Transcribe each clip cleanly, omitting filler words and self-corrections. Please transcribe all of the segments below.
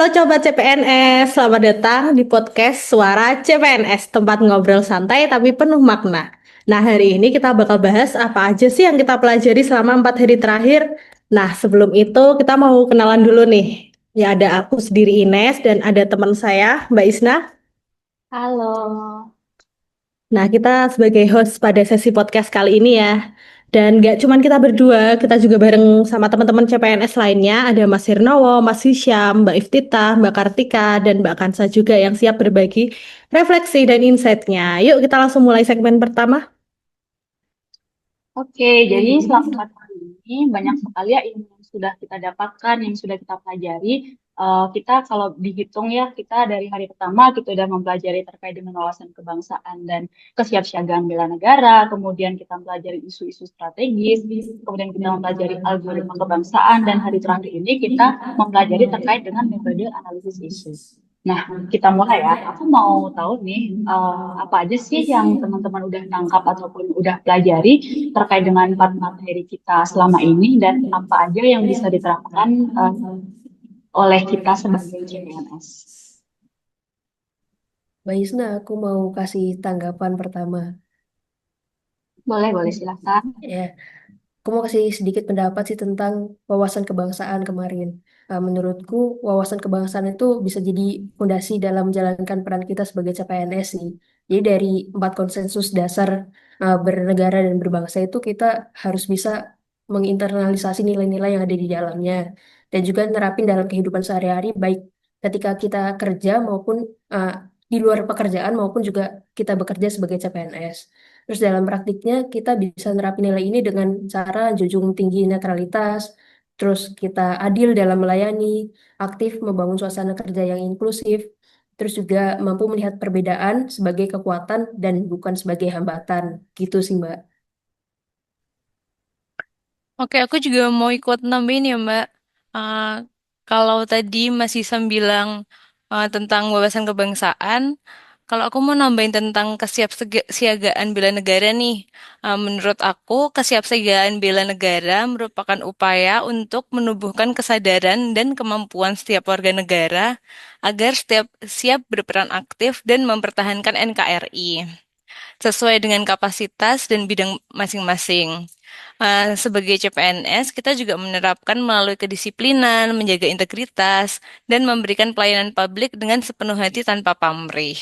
Halo Coba CPNS, selamat datang di podcast Suara CPNS, tempat ngobrol santai tapi penuh makna. Nah, hari ini kita bakal bahas apa aja sih yang kita pelajari selama 4 hari terakhir. Nah, sebelum itu kita mau kenalan dulu nih. Ya, ada aku sendiri Ines dan ada teman saya, Mbak Isna. Halo. Nah, kita sebagai host pada sesi podcast kali ini ya. Dan nggak cuman kita berdua, kita juga bareng sama teman-teman CPNS lainnya. Ada Mas Hirnowo, Mas Hisyam, Mbak Iftitah, Mbak Kartika, dan Mbak Kansa juga yang siap berbagi refleksi dan insight-nya. Yuk kita langsung mulai segmen pertama. Oke, jadi selama 4 hari ini banyak sekali ya ilmu yang sudah kita dapatkan, yang sudah kita pelajari. Kita kalau dihitung ya, kita dari hari pertama kita sudah mempelajari terkait dengan wawasan kebangsaan dan kesiapsiagaan bela negara, kemudian kita mempelajari isu-isu strategis, kemudian kita mempelajari algoritma kebangsaan, dan hari terakhir ini kita mempelajari terkait dengan metode analisis isu. Nah, kita mulai ya. Aku mau tahu nih, apa aja sih yang teman-teman udah tangkap ataupun udah pelajari terkait dengan 4 materi kita selama ini dan apa aja yang bisa diterapkan oleh kita sebagai CPNS. Mbak Isna, aku mau kasih tanggapan pertama. Boleh, boleh silakan. Ya, aku mau kasih sedikit pendapat sih tentang wawasan kebangsaan kemarin. Menurutku, wawasan kebangsaan itu bisa jadi fondasi dalam menjalankan peran kita sebagai CPNS nih. Jadi dari 4 konsensus dasar bernegara dan berbangsa itu kita harus bisa menginternalisasi nilai-nilai yang ada di dalamnya dan juga nerapin dalam kehidupan sehari-hari baik ketika kita kerja maupun uh, di luar pekerjaan maupun juga kita bekerja sebagai CPNS. Terus dalam praktiknya kita bisa nerapin nilai ini dengan cara junjung tinggi netralitas, terus kita adil dalam melayani, aktif membangun suasana kerja yang inklusif, terus juga mampu melihat perbedaan sebagai kekuatan dan bukan sebagai hambatan. Gitu sih, Mbak. Oke, aku juga mau ikut nambahin ya, Mbak. Uh, Kalau tadi Mas Isam bilang tentang wawasan kebangsaan, kalau aku mau nambahin tentang kesiapsiagaan bela negara nih. Menurut aku, kesiapsiagaan bela negara merupakan upaya untuk menumbuhkan kesadaran dan kemampuan setiap warga negara agar setiap siap berperan aktif dan mempertahankan NKRI sesuai dengan kapasitas dan bidang masing-masing. Sebagai CPNS, kita juga menerapkan melalui kedisiplinan, menjaga integritas, dan memberikan pelayanan publik dengan sepenuh hati tanpa pamrih.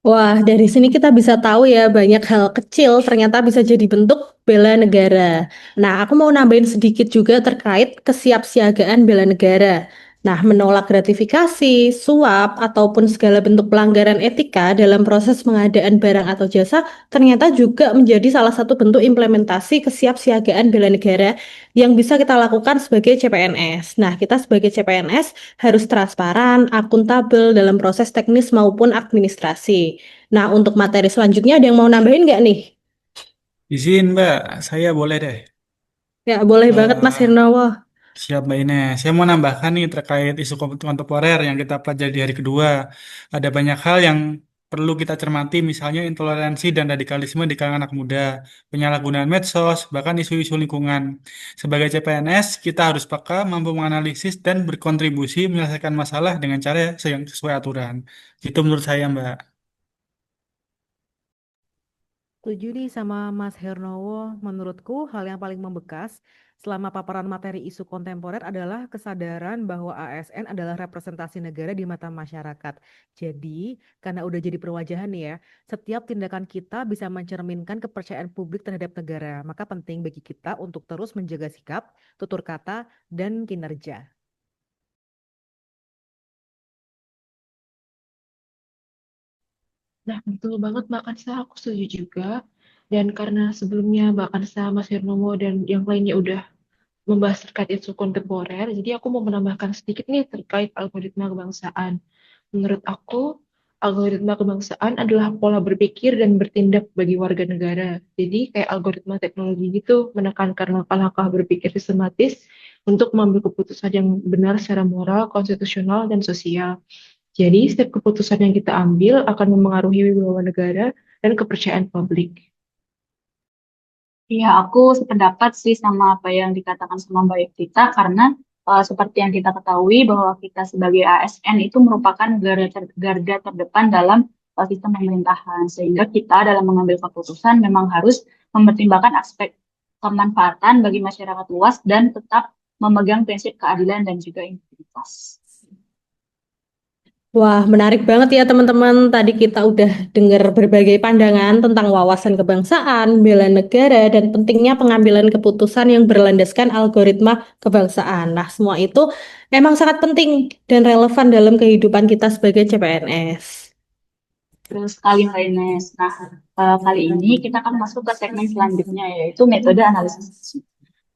Wah, dari sini kita bisa tahu ya banyak hal kecil ternyata bisa jadi bentuk bela negara. Nah, aku mau nambahin sedikit juga terkait kesiapsiagaan bela negara. Nah, menolak gratifikasi, suap, ataupun segala bentuk pelanggaran etika dalam proses pengadaan barang atau jasa ternyata juga menjadi salah satu bentuk implementasi kesiapsiagaan bela negara yang bisa kita lakukan sebagai CPNS. Nah, kita sebagai CPNS harus transparan, akuntabel dalam proses teknis maupun administrasi. Nah, untuk materi selanjutnya ada yang mau nambahin nggak nih? Izin Mbak, saya boleh deh. Ya, boleh banget Mas eh Hernawa. Siap Mbak Ines. Saya mau nambahkan nih terkait isu kontemporer yang kita pelajari di hari kedua. Ada banyak hal yang perlu kita cermati, misalnya intoleransi dan radikalisme di kalangan anak muda, penyalahgunaan medsos, bahkan isu-isu lingkungan. Sebagai CPNS, kita harus peka, mampu menganalisis dan berkontribusi menyelesaikan masalah dengan cara yang sesuai aturan. Itu menurut saya Mbak. Setuju nih sama Mas Hernowo. Menurutku hal yang paling membekas selama paparan materi isu kontemporer adalah kesadaran bahwa ASN adalah representasi negara di mata masyarakat. Jadi, karena udah jadi perwajahan nih ya, setiap tindakan kita bisa mencerminkan kepercayaan publik terhadap negara. Maka penting bagi kita untuk terus menjaga sikap, tutur kata, dan kinerja. Nah, betul banget Mbak Kansa, aku setuju juga. Dan karena sebelumnya Mbak Kansa, Mas Hernomo, dan yang lainnya udah membahas terkait isu kontemporer, jadi aku mau menambahkan sedikit nih terkait algoritma kebangsaan. Menurut aku, algoritma kebangsaan adalah pola berpikir dan bertindak bagi warga negara. Jadi kayak algoritma teknologi gitu, menekankan langkah-langkah berpikir sistematis untuk mengambil keputusan yang benar secara moral, konstitusional, dan sosial. Jadi, setiap keputusan yang kita ambil akan memengaruhi wibawa negara dan kepercayaan publik. Iya, aku sependapat sih sama apa yang dikatakan sama Mbak Evita karena seperti yang kita ketahui bahwa kita sebagai ASN itu merupakan garda terdepan dalam sistem pemerintahan sehingga kita dalam mengambil keputusan memang harus mempertimbangkan aspek kemanfaatan bagi masyarakat luas dan tetap memegang prinsip keadilan dan juga integritas. Wah, menarik banget ya teman-teman. Tadi kita udah dengar berbagai pandangan tentang wawasan kebangsaan, bela negara, dan pentingnya pengambilan keputusan yang berlandaskan algoritma kebangsaan. Nah, semua itu memang sangat penting dan relevan dalam kehidupan kita sebagai CPNS. Terus sekali Mbak Ines. Nah, kali ini kita akan masuk ke segmen selanjutnya yaitu metode analisis isu.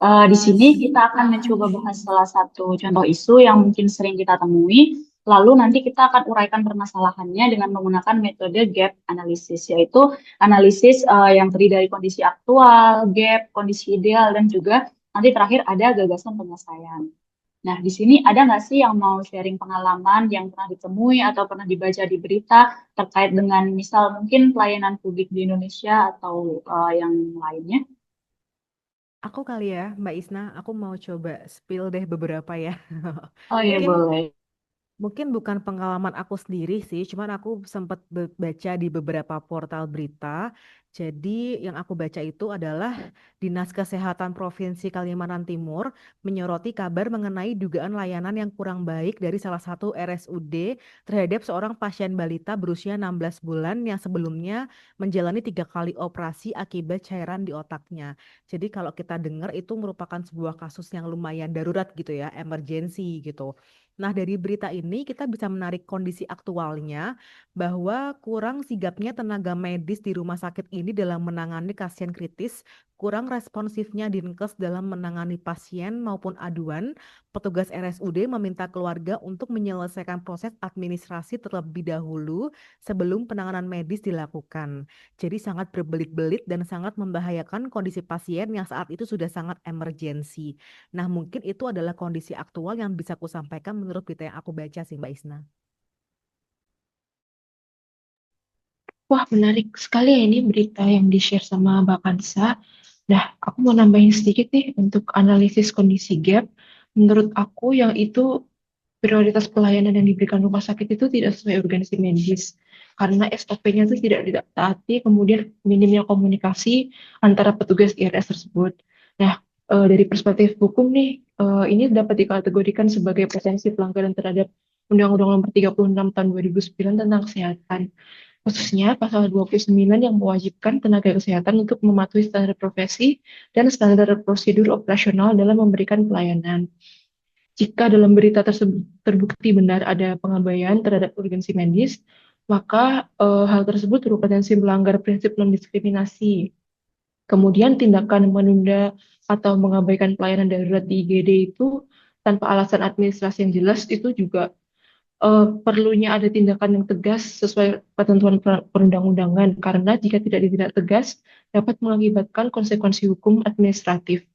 Di sini kita akan mencoba bahas salah satu contoh isu yang mungkin sering kita temui. Lalu nanti kita akan uraikan permasalahannya dengan menggunakan metode gap analysis, yaitu analisis yang terdiri dari kondisi aktual, gap, kondisi ideal, dan juga nanti terakhir ada gagasan penyelesaian. Nah, di sini ada nggak sih yang mau sharing pengalaman yang pernah ditemui atau pernah dibaca di berita terkait dengan misal mungkin pelayanan publik di Indonesia atau yang lainnya? Aku kali ya, Mbak Isna, aku mau coba spill deh beberapa ya. Oh iya, Mungkin boleh. Mungkin bukan pengalaman aku sendiri sih, cuman aku sempat baca di beberapa portal berita. Jadi yang aku baca itu adalah Dinas Kesehatan Provinsi Kalimantan Timur menyoroti kabar mengenai dugaan layanan yang kurang baik dari salah satu RSUD terhadap seorang pasien balita berusia 16 bulan yang sebelumnya menjalani 3 kali operasi akibat cairan di otaknya. Jadi kalau kita dengar itu merupakan sebuah kasus yang lumayan darurat gitu ya, emergensi gitu. Nah, dari berita ini kita bisa menarik kondisi aktualnya bahwa kurang sigapnya tenaga medis di rumah sakit ini dalam menangani pasien kritis, kurang responsifnya Dinkes dalam menangani pasien maupun aduan. Petugas RSUD meminta keluarga untuk menyelesaikan proses administrasi terlebih dahulu sebelum penanganan medis dilakukan. Jadi sangat berbelit-belit dan sangat membahayakan kondisi pasien yang saat itu sudah sangat emergensi. Nah, mungkin itu adalah kondisi aktual yang bisa aku sampaikan menurut berita yang aku baca sih, Mbak Isna. Wah, menarik sekali ya ini berita yang di-share sama Mbak Kansa. Nah, aku mau nambahin sedikit nih untuk analisis kondisi gap. Menurut aku yang itu prioritas pelayanan yang diberikan rumah sakit itu tidak sesuai urgensi medis. Karena SOP-nya itu tidak ditaati, kemudian minimnya komunikasi antara petugas IRS tersebut. Nah, dari perspektif hukum nih, ini dapat dikategorikan sebagai potensi pelanggaran terhadap Undang-Undang Nomor 36 Tahun 2009 tentang kesehatan. Khususnya pasal 29 yang mewajibkan tenaga kesehatan untuk mematuhi standar profesi dan standar prosedur operasional dalam memberikan pelayanan. Jika dalam berita tersebut terbukti benar ada pengabaian terhadap urgensi medis, maka hal tersebut berpotensi melanggar prinsip non-diskriminasi. Kemudian tindakan menunda atau mengabaikan pelayanan darurat di IGD itu tanpa alasan administrasi yang jelas itu juga perlunya ada tindakan yang tegas sesuai ketentuan perundang-undangan karena jika tidak ditindak tegas dapat mengakibatkan konsekuensi hukum administratif.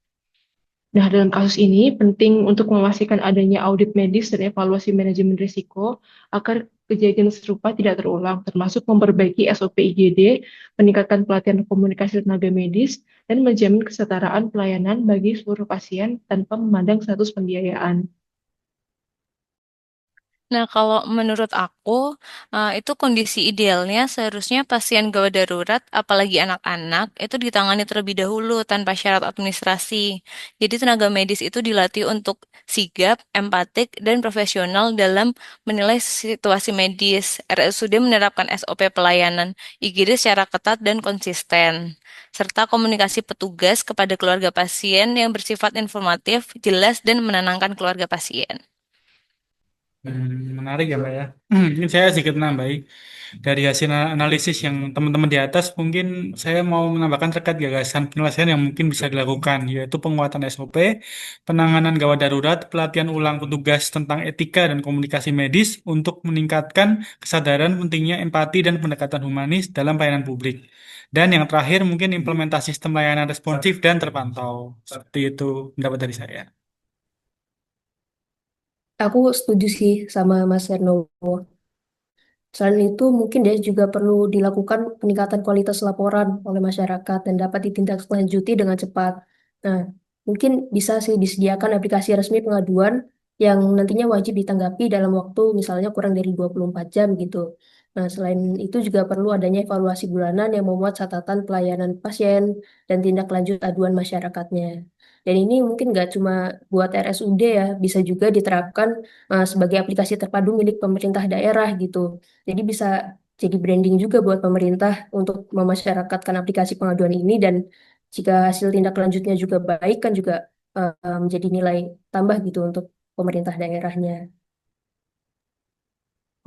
Nah, dalam kasus ini penting untuk memastikan adanya audit medis dan evaluasi manajemen risiko agar kejadian serupa tidak terulang, termasuk memperbaiki SOP IGD, meningkatkan pelatihan komunikasi tenaga medis, dan menjamin kesetaraan pelayanan bagi seluruh pasien tanpa memandang status pembiayaan. Nah, kalau menurut aku, itu kondisi idealnya seharusnya pasien gawat darurat, apalagi anak-anak, itu ditangani terlebih dahulu tanpa syarat administrasi. Jadi tenaga medis itu dilatih untuk sigap, empatik, dan profesional dalam menilai situasi medis. RSUD menerapkan SOP pelayanan IGD secara ketat dan konsisten, serta komunikasi petugas kepada keluarga pasien yang bersifat informatif, jelas, dan menenangkan keluarga pasien. Menarik ya Mbak ya. Mungkin saya sedikit nambahi dari hasil analisis yang teman-teman di atas, mungkin saya mau menambahkan terkait gagasan penyelesaian yang mungkin bisa dilakukan, yaitu penguatan SOP, penanganan gawat darurat, pelatihan ulang petugas tentang etika dan komunikasi medis untuk meningkatkan kesadaran pentingnya empati dan pendekatan humanis dalam pelayanan publik. Dan yang terakhir mungkin implementasi sistem layanan responsif dan terpantau. Seperti itu pendapat dari saya. Aku setuju sih sama Mas Hernowo. Selain itu, mungkin dia juga perlu dilakukan peningkatan kualitas laporan oleh masyarakat dan dapat ditindaklanjuti dengan cepat. Nah, mungkin bisa sih disediakan aplikasi resmi pengaduan yang nantinya wajib ditanggapi dalam waktu misalnya kurang dari 24 jam gitu. Nah, selain itu juga perlu adanya evaluasi bulanan yang memuat catatan pelayanan pasien dan tindak lanjut aduan masyarakatnya. Dan ini mungkin nggak cuma buat RSUD ya, bisa juga diterapkan sebagai aplikasi terpadu milik pemerintah daerah gitu. Jadi bisa jadi branding juga buat pemerintah untuk memasyarakatkan aplikasi pengaduan ini dan jika hasil tindak lanjutnya juga baik kan juga menjadi nilai tambah gitu untuk pemerintah daerahnya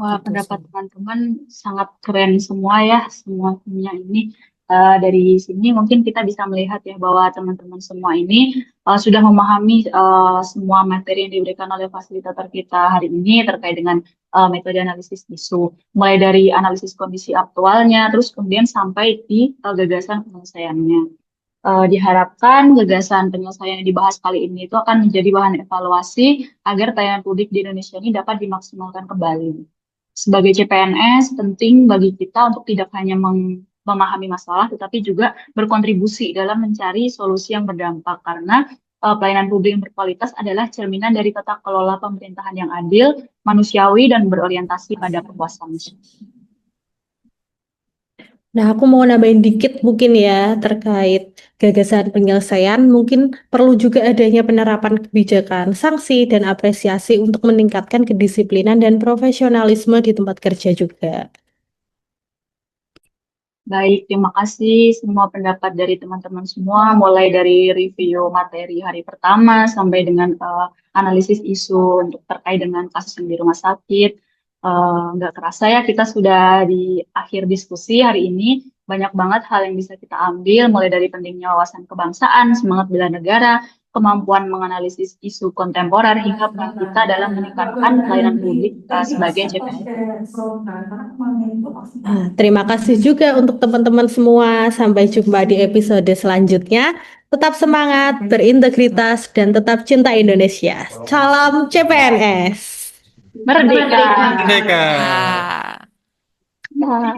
Wah, gitu pendapat sih. teman-teman sangat keren semua ya, semua punya ini. Dari sini mungkin kita bisa melihat ya bahwa teman-teman semua ini sudah memahami semua materi yang diberikan oleh fasilitator kita hari ini terkait dengan metode analisis isu. Mulai dari analisis kondisi aktualnya, terus kemudian sampai di gagasan penyelesaiannya. Diharapkan gagasan penyelesaian yang dibahas kali ini itu akan menjadi bahan evaluasi agar tayangan publik di Indonesia ini dapat dimaksimalkan kembali. Sebagai CPNS, penting bagi kita untuk tidak hanya memahami masalah, tetapi juga berkontribusi dalam mencari solusi yang berdampak. Karena pelayanan publik yang berkualitas adalah cerminan dari tata kelola pemerintahan yang adil, manusiawi, dan berorientasi pada kepuasan masyarakat. Nah, aku mau nambahin dikit mungkin ya terkait gagasan penyelesaian. Mungkin perlu juga adanya penerapan kebijakan, sanksi, dan apresiasi untuk meningkatkan kedisiplinan dan profesionalisme di tempat kerja juga. Baik, terima kasih semua pendapat dari teman-teman semua, mulai dari review materi hari pertama sampai dengan analisis isu untuk terkait dengan kasus yang di rumah sakit. Nggak kerasa ya, kita sudah di akhir diskusi hari ini. Banyak banget hal yang bisa kita ambil, mulai dari pentingnya wawasan kebangsaan, semangat bela negara, kemampuan menganalisis isu kontemporer, hingga peran kita dalam meningkatkan pelayanan publik sebagai CPNS. Terima kasih juga untuk teman-teman semua. Sampai jumpa di episode selanjutnya. Tetap semangat, berintegritas, dan tetap cinta Indonesia. Salam CPNS. Merdeka! Merdeka. Ah. Nah.